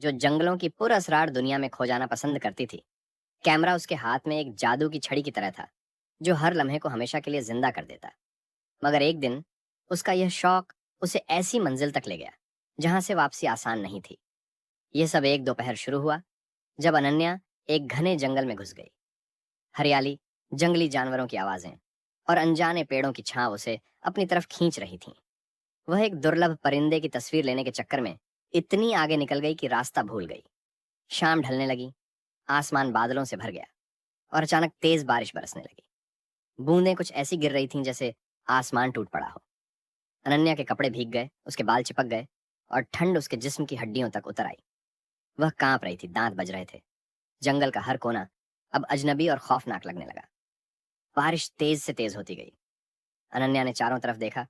जो जंगलों की पुरअसरार दुनिया में खो जाना पसंद करती थी। कैमरा उसके हाथ में एक जादू की छड़ी की तरह था, जो हर लम्हे को हमेशा के लिए जिंदा कर देता। मगर एक दिन उसका यह शौक उसे ऐसी मंजिल तक ले गया जहां से वापसी आसान नहीं थी। यह सब एक दोपहर शुरू हुआ जब अनन्या एक घने जंगल में घुस गई। हरियाली, जंगली जानवरों की आवाजें और अनजाने पेड़ों की छांव उसे अपनी तरफ खींच रही थीं। वह एक दुर्लभ परिंदे की तस्वीर लेने के चक्कर में इतनी आगे निकल गई कि रास्ता भूल गई। शाम ढलने लगी, आसमान बादलों से भर गया और अचानक तेज बारिश बरसने लगी। बूंदें कुछ ऐसी गिर रही थीं जैसे आसमान टूट पड़ा हो। अनन्या के कपड़े भीग गए, उसके बाल चिपक गए और ठंड उसके जिस्म की हड्डियों तक उतर आई। वह कांप रही थी, दांत बज रहे थे। जंगल का हर कोना अब अजनबी और खौफनाक लगने लगा। बारिश तेज से तेज होती गई। अनन्या ने चारों तरफ देखा,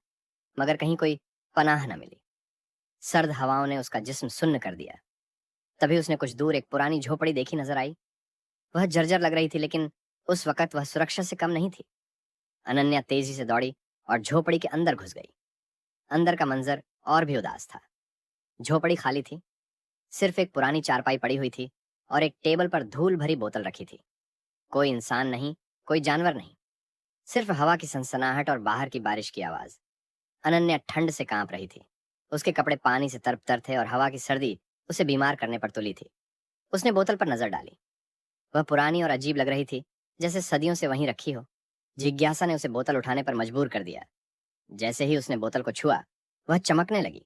मगर कहीं कोई पनाह न मिली। सर्द हवाओं ने उसका जिस्म सुन्न कर दिया। तभी उसने कुछ दूर एक पुरानी झोपड़ी देखी नजर आई। वह जर्जर लग रही थी, लेकिन उस वक्त वह सुरक्षा से कम नहीं थी। अनन्या तेजी से दौड़ी और झोपड़ी के अंदर घुस गई। अंदर का मंजर और भी उदास था। झोपड़ी खाली थी, सिर्फ एक पुरानी चारपाई पड़ी हुई थी और एक टेबल पर धूल भरी बोतल रखी थी। कोई इंसान नहीं, कोई जानवर नहीं, सिर्फ हवा की सनसनाहट और बाहर की बारिश की आवाज। अनन्या ठंड से कांप रही थी। उसके कपड़े पानी से तरबतर थे और हवा की सर्दी उसे बीमार करने पर तुली थी। उसने बोतल पर नजर डाली। वह पुरानी और अजीब लग रही थी, जैसे सदियों से वहीं रखी हो। जिज्ञासा ने उसे बोतल उठाने पर मजबूर कर दिया। जैसे ही उसने बोतल को छुआ, वह चमकने लगी।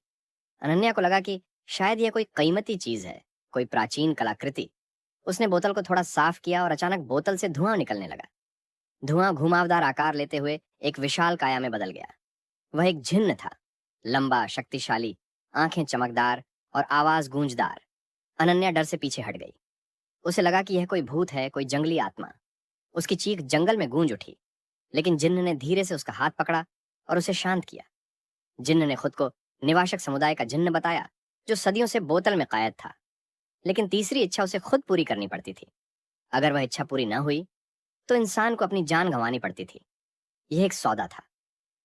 अनन्या को लगा कि शायद यह कोई कीमती चीज है, कोई प्राचीन कलाकृति। उसने बोतल को थोड़ा साफ किया और अचानक बोतल से धुआं निकलने लगा। धुआं घुमावदार आकार लेते हुए एक विशाल काया में बदल गया। वह एक जिन्न था, लंबा, शक्तिशाली, आंखें चमकदार और आवाज गूंजदार। अनन्या डर से पीछे हट गई। उसे लगा कि यह कोई भूत है, कोई जंगली आत्मा। उसकी चीख जंगल में गूंज उठी, लेकिन जिन्न ने धीरे से उसका हाथ पकड़ा और उसे शांत किया। जिन्न ने खुद को निवासक समुदाय का जिन्न बताया, जो सदियों से बोतल में कैद था। लेकिन तीसरी इच्छा उसे खुद पूरी करनी पड़ती थी। अगर वह इच्छा पूरी न हुई तो इंसान को अपनी जान गंवानी पड़ती थी। यह एक सौदा था,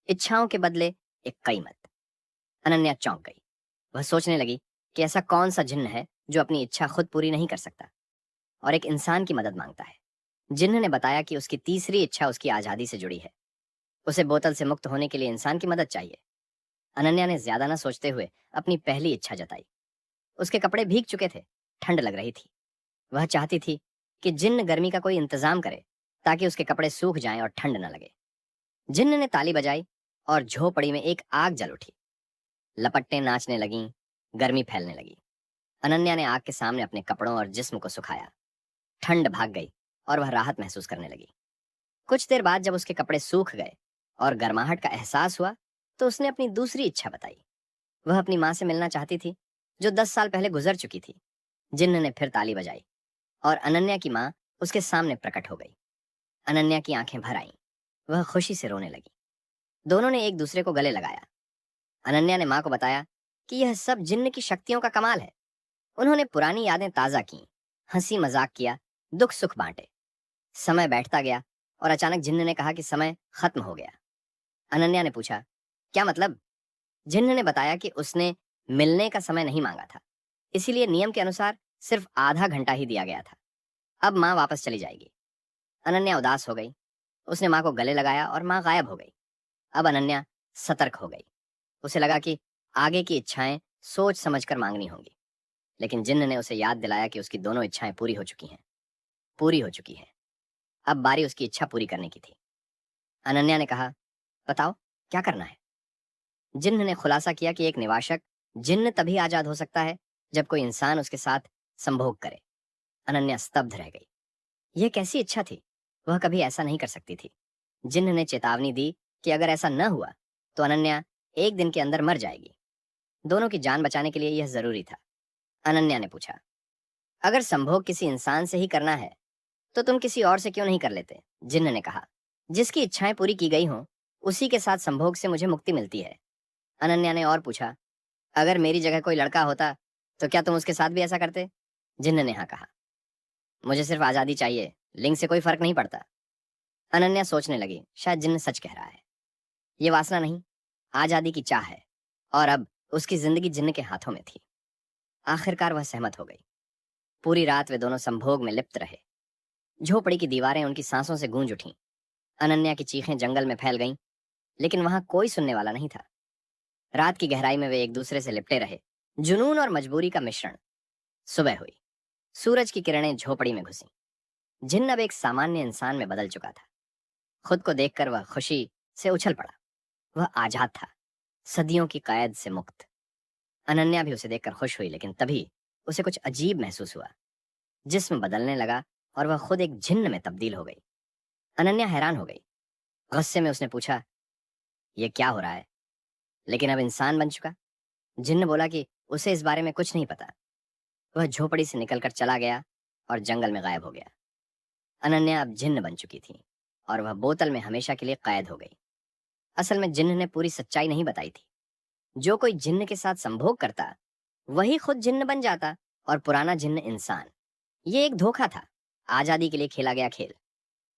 इच्छाओं के बदले एक कीमत। अनन्या चौंक गई। वह सोचने लगी कि ऐसा कौन सा जिन्न है जो अपनी इच्छा खुद पूरी नहीं कर सकता और एक इंसान की मदद मांगता है। जिन्न ने बताया कि उसकी तीसरी इच्छा उसकी आज़ादी से जुड़ी है। उसे बोतल से मुक्त होने के लिए इंसान की मदद चाहिए। अनन्या ने ज्यादा न सोचते हुए अपनी पहली इच्छा जताई। उसके कपड़े भीग चुके थे, ठंड लग रही थी। वह चाहती थी कि जिन्न गर्मी का कोई इंतजाम करे ताकि उसके कपड़े सूख जाएं और ठंड न लगे। जिन्न ने ताली बजाई और झोपड़ी में एक आग जल उठी। लपट्टें नाचने लगीं, गर्मी फैलने लगी। अनन्या ने आग के सामने अपने कपड़ों और जिस्म को सुखाया। ठंड भाग गई और वह राहत महसूस करने लगी। कुछ देर बाद जब उसके कपड़े सूख गए और गर्माहट का एहसास हुआ, तो उसने अपनी दूसरी इच्छा बताई। वह अपनी माँ से मिलना चाहती थी, जो 10 साल पहले गुजर चुकी थी। जिन्न ने फिर ताली बजाई और अनन्या की माँ उसके सामने प्रकट हो गई। अनन्या की आंखें भर आईं। वह खुशी से रोने लगी। दोनों ने एक दूसरे को गले लगाया। अनन्या ने माँ को बताया कि यह सब जिन्न की शक्तियों का कमाल है। उन्होंने पुरानी यादें ताज़ा की, हंसी मजाक किया, दुख सुख बांटे। समय बैठता गया और अचानक जिन्न ने कहा कि समय खत्म हो गया। अनन्या ने पूछा, क्या मतलब? जिन्न ने बताया कि उसने मिलने का समय नहीं मांगा था, इसीलिए नियम के अनुसार सिर्फ आधा घंटा ही दिया गया था। अब माँ वापस चली जाएगी। अनन्या उदास हो गई। उसने माँ को गले लगाया और माँ गायब हो गई। अब अनन्या सतर्क हो गई। उसे लगा कि आगे की इच्छाएं सोच समझकर मांगनी होंगी। लेकिन जिन्न ने उसे याद दिलाया कि उसकी दोनों इच्छाएं पूरी हो चुकी हैं, पूरी हो चुकी हैं। अब बारी उसकी इच्छा पूरी करने की थी। अनन्या ने कहा, बताओ क्या करना है? जिन्न ने खुलासा किया कि एक निवासक जिन्न तभी आजाद हो सकता है जब कोई इंसान उसके साथ संभोग करे। अनन्या स्तब्ध रह गई। यह कैसी इच्छा थी? वह कभी ऐसा नहीं कर सकती थी। जिन्न ने चेतावनी दी कि अगर ऐसा न हुआ तो अनन्या एक दिन के अंदर मर जाएगी। दोनों की जान बचाने के लिए यह जरूरी था। अनन्या ने पूछा, अगर संभोग किसी इंसान से ही करना है तो तुम किसी और से क्यों नहीं कर लेते? जिन्न ने कहा, जिसकी इच्छाएं पूरी की गई हों उसी के साथ संभोग से मुझे मुक्ति मिलती है। अनन्या ने और पूछा, अगर मेरी जगह कोई लड़का होता तो क्या तुम उसके साथ भी ऐसा करते? जिन्न ने हाँ कहा। मुझे सिर्फ आजादी चाहिए, लिंग से कोई फर्क नहीं पड़ता। अनन्या सोचने लगी, शायद जिन्न सच कह रहा है। ये वासना नहीं, आजादी की चाह है। और अब उसकी जिंदगी जिन्न के हाथों में थी। आखिरकार वह सहमत हो गई। पूरी रात वे दोनों संभोग में लिप्त रहे। झोपड़ी की दीवारें उनकी सांसों से गूंज उठीं। अनन्या की चीखें जंगल में फैल गईं, लेकिन वहां कोई सुनने वाला नहीं था। रात की गहराई में वे एक दूसरे से लिपटे रहे, जुनून और मजबूरी का मिश्रण। सुबह हुई। सूरज की किरणें झोपड़ी में घुसीं। जिन्न अब एक सामान्य इंसान में बदल चुका था। खुद को देखकर वह खुशी से उछल पड़ा। वह आजाद था, सदियों की कैद से मुक्त। अनन्या भी उसे देखकर खुश हुई, लेकिन तभी उसे कुछ अजीब महसूस हुआ। जिस्म बदलने लगा और वह खुद एक जिन्न में तब्दील हो गई। अनन्या हैरान हो गई। गुस्से में उसने पूछा, यह क्या हो रहा है? लेकिन अब इंसान बन चुका। जिन्न बोला कि उसे इस बारे में कुछ नहीं पता। वह झोपड़ी से निकलकर चला गया और जंगल में गायब हो गया। अनन्या अब जिन्न बन चुकी थी और वह बोतल में हमेशा के लिए कैद हो गई। असल में जिन्न ने पूरी सच्चाई नहीं बताई थी। जो कोई जिन्न के साथ संभोग करता, वही खुद जिन्न बन जाता और पुराना जिन्न इंसान। ये एक धोखा था, आजादी के लिए खेला गया खेल।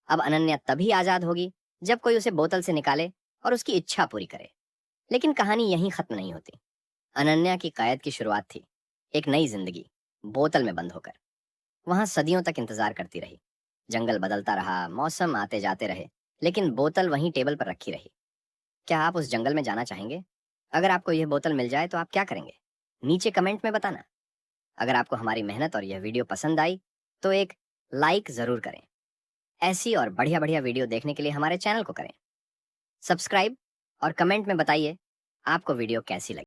अब अनन्या तभी आजाद होगी जब कोई उसे बोतल से निकाले और उसकी इच्छा पूरी करे। लेकिन कहानी यहीं खत्म नहीं होती। अनन्या की कैद की शुरुआत थी, एक नई जिंदगी, बोतल में बंद होकर। वहां सदियों तक इंतजार करती रही। जंगल बदलता रहा, मौसम आते जाते रहे, लेकिन बोतल वहीं टेबल पर रखी रही। क्या आप उस जंगल में जाना चाहेंगे? अगर आपको यह बोतल मिल जाए तो आप क्या करेंगे? नीचे कमेंट में बताना। अगर आपको हमारी मेहनत और यह वीडियो पसंद आई तो एक लाइक जरूर करें। ऐसी और बढ़िया बढ़िया वीडियो देखने के लिए हमारे चैनल को करें सब्सक्राइब और कमेंट में बताइए आपको वीडियो कैसी लगी।